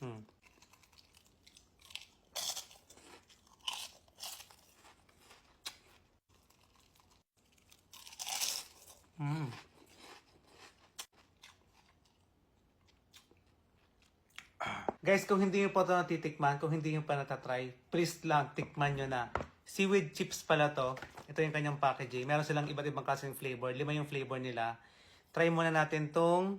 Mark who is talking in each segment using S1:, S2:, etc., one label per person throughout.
S1: Hmm. Mm. Guys, kung hindi nyo pa ito natitikman, kung hindi nyo pa natatry, please lang, tikman nyo na. Seaweed chips pala to. Ito yung kanyang packaging. Meron silang iba't ibang klaseng flavor. 5 yung flavor nila. Try muna natin tong,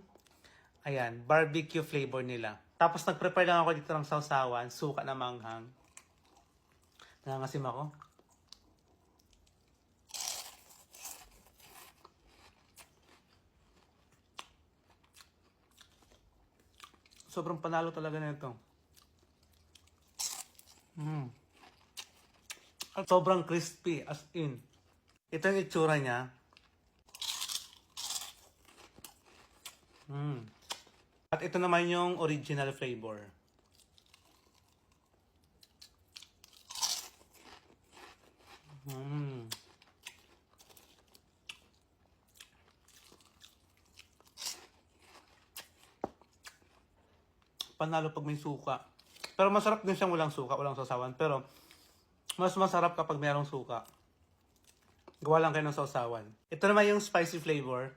S1: ayan, barbecue flavor nila. Tapos nag-prepare lang ako dito ng sausawan, suka na manghang. Nangangasim ako. Sobrang panalo talaga na ito. At sobrang crispy, as in. Ito yung itsura niya. At ito naman yung original flavor. Panalo pag may suka. Pero masarap din siyang walang suka, walang sausawan. Pero mas masarap kapag mayroong suka. Gawa lang kayo ng sausawan. Ito naman yung spicy flavor.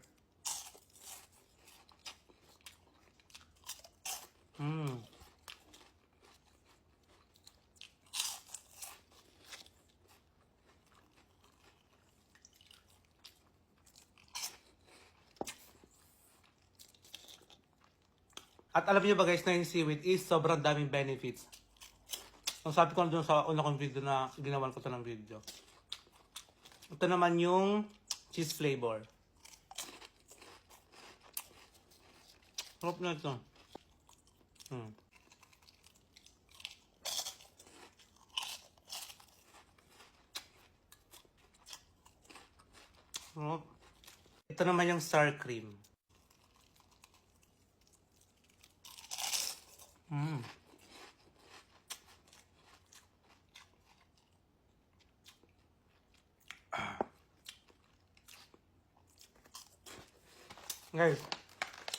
S1: At alam niyo ba guys na yung seaweed is sobrang daming benefits. Ang sabi ko na dun sa una kong video na ginawan ko to ng video. Ito naman yung cheese flavor. Sarap na ito. Sarap. Ito naman yung sour cream. Guys,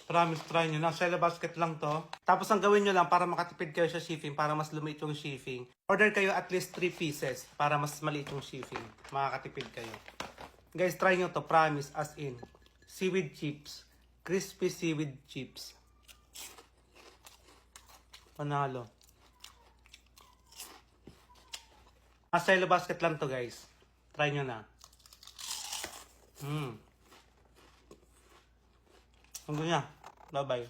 S1: promise try nyo. Nasa basket lang to. Tapos ang gawin nyo lang para makatipid kayo sa shipping, para mas lumiit yung shipping. Order kayo at least 3 pieces para mas maliit yung shipping. Makakatipid kayo. Guys, try nyo to. Promise, as in. Seaweed chips. Crispy seaweed chips. Panalo. Nasa basket lang to guys. Try nyo na. Hanggang niya. Bye-bye.